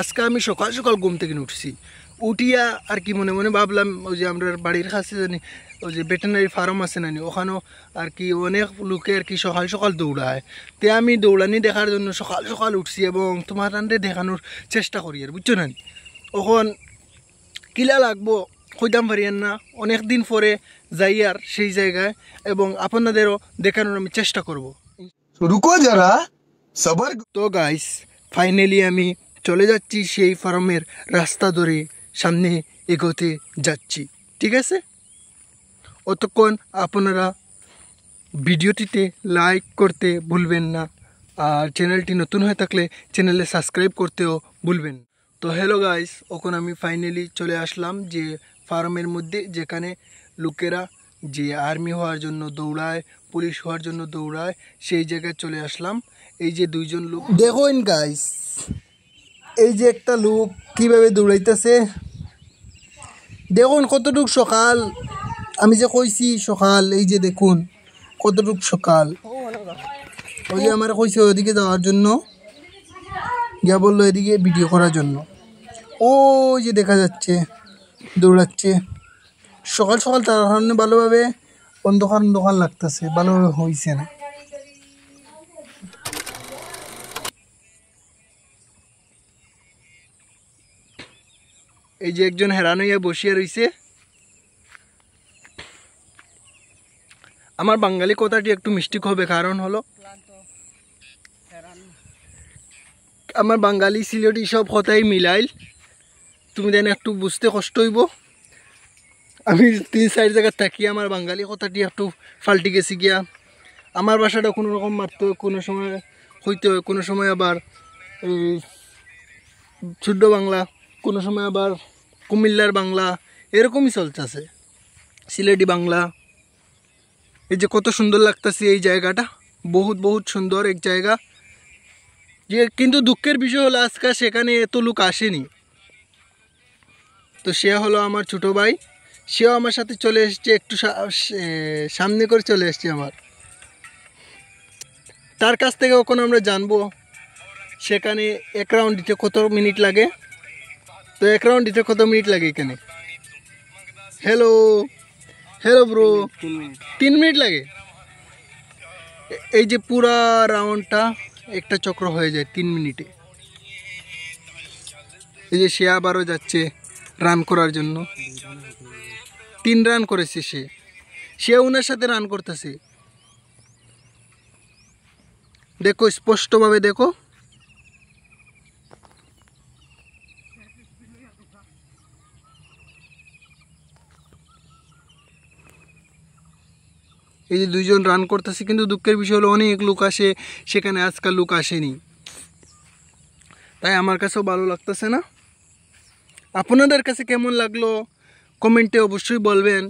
আজকে আমি সকাল সকাল ঘুম থেকে উঠছি, উঠিয়া আর কি মনে মনে ভাবলাম ওই যে আমরা বাড়ির কাছে জানি ওই যে ভেটেরিনারি ফার্ম আছে নানি, ওখানেও আর কি অনেক লোকে আর কি সকাল সকাল দৌড়ায়। তে আমি দৌড়ানি দেখার জন্য সকাল সকাল উঠছি এবং তোমার রান্ডে দেখানোর চেষ্টা করি আর বুঝছো নানি। ওখন কিলা লাগবো কইতাম পারিয়েন না, অনেক দিন পরে যাই আর সেই জায়গায় এবং আপনাদেরও দেখানোর আমি চেষ্টা করব। রুকো যারা সবার। তো গাইস ফাইনালি আমি চলে যাচ্ছি সেই ফার্মের রাস্তা ধরে সামনে এগোতে যাচ্ছি, ঠিক আছে। অতক্ষণ আপনারা ভিডিওটিতে লাইক করতে ভুলবেন না, আর চ্যানেলটি নতুন হয়ে থাকলে চ্যানেলে সাবস্ক্রাইব করতেও ভুলবেন। তো হ্যালো গাইস, এখন আমি ফাইনালি চলে আসলাম যে ফার্মের মধ্যে, যেখানে লোকেরা যে আর্মি হওয়ার জন্য দৌড়ায়, পুলিশ হওয়ার জন্য দৌড়ায়, সেই জায়গায় চলে আসলাম। এই যে দুইজন লোক দেখুন গাইস, এই যে একটা লোক কিভাবে দৌড়াইতেছে দেখুন, কতটুক সকাল। আমি যে কইছি সকাল, এই যে দেখুন কতটুক সকাল। ওই যে আমার কইছে ওইদিকে যাওয়ার জন্য, গিয়া বললো এদিকে ভিডিও করার জন্য। ওই যে দেখা যাচ্ছে দৌড়াচ্ছে সকাল সকাল, তার কারণে ভালোভাবে অন্ধকার অন্ধকার লাগতেছে, ভালোভাবে হয়েছে না। এই যে একজন হেরান হইয়া বসিয়া রইছে। আমার বাঙালি কথাটি একটু মিস্টেক হবে, কারণ হলো আমার বাঙালি সিলেটি সব কথাই মিলাইল, তুমি দেন একটু বুঝতে কষ্ট হইব। আমি 3-4 জায়গা থাকি, আমার বাঙালি কথাটি একটু ফাল্টি গেছি গিয়া। আমার ভাষাটা কোনো রকম মারতে হয়, কোনো সময় হইতে হয়, কোনো সময় আবার শুদ্ধ বাংলা, কোনো সময় আবার কুমিল্লার বাংলা, এরকমই চলতেছে, সিলেটি বাংলা। এই যে কত সুন্দর লাগতেছে এই জায়গাটা, বহুত বহুত সুন্দর এক জায়গা। যে কিন্তু দুঃখের বিষয় হলো আজকে সেখানে এত লোক আসেনি। তো সে হলো আমার ছোটো ভাই, সেও আমার সাথে চলে এসছে, একটু সামনে করে চলে এসছে আমার। তার কাছ থেকে ওখানে আমরা জানবো সেখানে এক রাউন্ড দিতে কত মিনিট লাগে। তো এক রাউন্ড দিতে কত মিনিট লাগে এখানে? হ্যালো হ্যালো ব্রো, 3 মিনিট লাগে। এই যে পুরা রাউন্ডটা একটা চক্র হয়ে যায় 3 মিনিটে। এই যে সে আবারও যাচ্ছে রান করার জন্য, 3 রান করেছে সে ওনার সাথে রান করতেছে। দেখো স্পষ্টভাবে দেখো, এই যে দুইজন রান করতেছে। কিন্তু দুঃখের বিষয় হলো অনেক লোক আসে সেখানে, আজকাল লোক আসেনি, তাই আমার কাছেও ভালো লাগতেছে না। আপনাদের কাছে কেমন লাগলো কমেন্টে অবশ্যই বলবেন,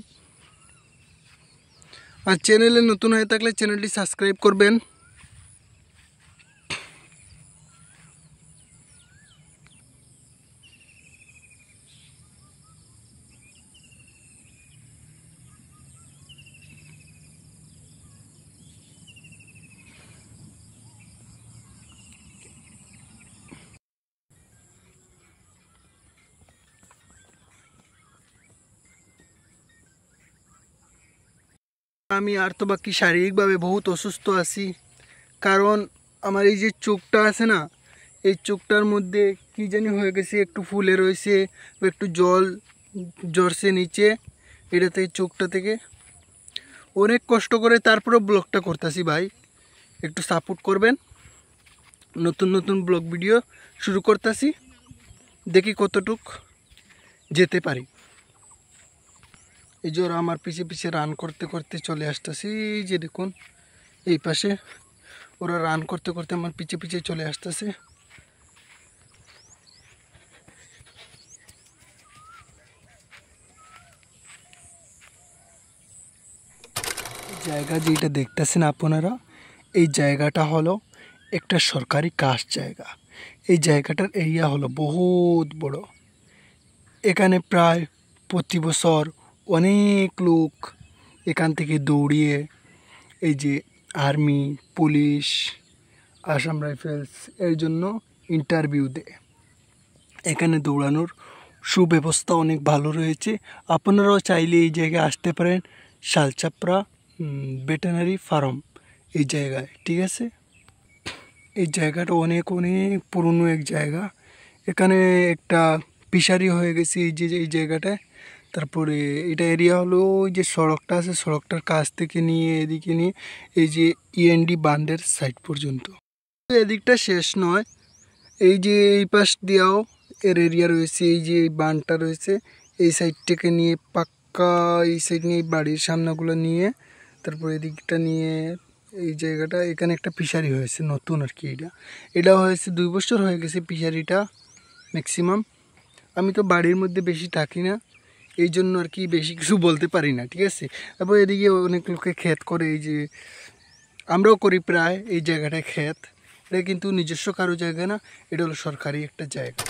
আর চ্যানেলে নতুন হয়ে থাকলে চ্যানেলটি সাবস্ক্রাইব করবেন। আমি আর তো বাকি শারীরিকভাবে বহুত অসুস্থ আছি, কারণ আমার এই যে চোখটা আছে না, এই চোখটার মধ্যে কি জানি হয়ে গেছে, একটু ফুলে রয়েছে, একটু জল ঝরছে নিচে, এটা থেকে চোখটা থেকে। অনেক কষ্ট করে তারপরে ব্লগটা করতেছি ভাই, একটু সাপোর্ট করবেন। নতুন নতুন ব্লগ ভিডিও শুরু করতেছি, দেখি কতটুক যেতে পারি। এই যে ওরা আমার পিছে পিছে রান করতে করতে চলে আসতেছি, যে দেখুন এই পাশে ওরা রান করতে করতে আমার পিছে পিছে চলে আসতেছে। জায়গা যেটা দেখতেছেন আপনারা, এই জায়গাটা হলো একটা সরকারি কাজ জায়গা। এই জায়গাটার এরিয়া হলো বহুত বড়। এখানে প্রায় প্রতি বছর অনেক লোক এখান থেকে দৌড়িয়ে এই যে আর্মি, পুলিশ, আসাম রাইফেলস এর জন্য ইন্টারভিউ দেয়। এখানে দৌড়ানোর সুব্যবস্থা অনেক ভালো রয়েছে। আপনারাও চাইলে এই জায়গায় আসতে পারেন, শালচাপড়া ভেটেরিনারি ফার্ম এই জায়গায়, ঠিক আছে। এই জায়গাটা অনেক অনেক পুরনো এক জায়গা। এখানে একটা ফিশারি হয়ে গেছে এই জায়গাটায়। তারপরে এটা এরিয়া হলো ওই যে সড়কটা আছে, সড়কটার কাছ থেকে নিয়ে এদিকে নিয়ে এই যে ইএনডি বান্ডের সাইড পর্যন্ত। এদিকটা শেষ নয়, এই যে এই পাশ দিয়েও এর এরিয়া রয়েছে, এই যে এই বানটা রয়েছে এই সাইড থেকে নিয়ে পাক্কা এই সাইড নিয়ে বাড়ির সামনাগুলো নিয়ে তারপর এদিকটা নিয়ে এই জায়গাটা এখানে একটা ফিশারি হয়েছে নতুন আর কি। এটা হয়েছে 2 বছর হয়ে গেছে ফিশারিটা ম্যাক্সিমাম। আমি তো বাড়ির মধ্যে বেশি থাকি না, এই জন্য আর কি বেশি কিছু বলতে পারি না, ঠিক আছে। তারপর এদিকে অনেক লোকে ক্ষেত করে, এই যে আমরাও করি প্রায় এই জায়গাটায় ক্ষেত। এটা কিন্তু নিজস্ব কারো জায়গা না, এটা হলো সরকারি একটা জায়গা।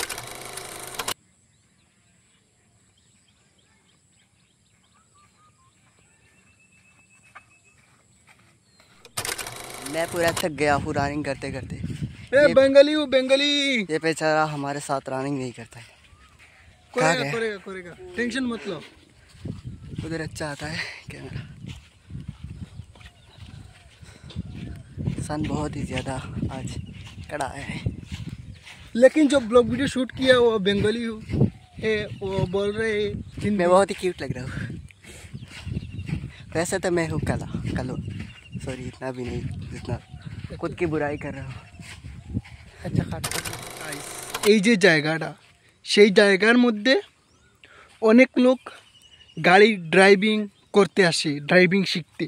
मैं पूरा थक गया हूँ रनिंग करते करते। बेंगली हूँ बेंगली। ये बेचारा हमारे साथ रनिंग नहीं करता है। कहाँ करेगा गया? करेगा करेगा, टेंशन मत लो। उधर अच्छा आता है कैमरा। सन बहुत ही ज़्यादा आज कड़ा है। लेकिन जो ब्लॉग वीडियो शूट किया वो बंगाली हूँ, वो बोल रहे हिंदी। मैं बहुत ही क्यूट लग रहा हूँ। वैसे तो मैं हूँ कलो सॉरी, इतना भी नहीं जितना खुद की बुराई कर रहा हूँ। আচ্ছা এই যে জায়গাটা, সেই জায়গার মধ্যে অনেক লোক গাড়ি ড্রাইভিং করতে আসে, ড্রাইভিং শিখতে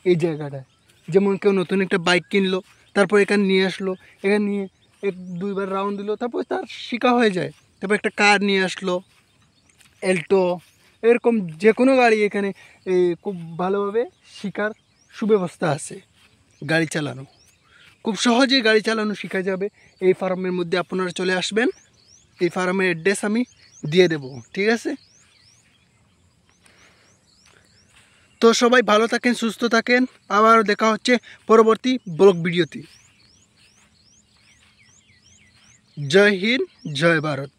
এই জায়গাটায়। যেমন কেউ নতুন একটা বাইক কিনলো, তারপর এখানে নিয়ে আসলো, এখানে নিয়ে 1-2 বার রাউন্ড দিল, তারপর তার শেখা হয়ে যায়। তারপর একটা কার নিয়ে আসলো, এল্টো, এরকম যে কোনো গাড়ি এখানে খুব ভালোভাবে শেখার সুব্যবস্থা আছে। গাড়ি চালানো খুব সহজেই গাড়ি চালানো শেখা যাবে। এই ফার্মের মধ্যে আপনারা চলে আসবেন, এই ফার্মের অ্যাড্রেস আমি দিয়ে দেব, ঠিক আছে। তো সবাই ভালো থাকেন, সুস্থ থাকেন, আবার দেখা হচ্ছে পরবর্তী ব্লগ ভিডিওতে। জয় হিন্দ, জয় ভারত।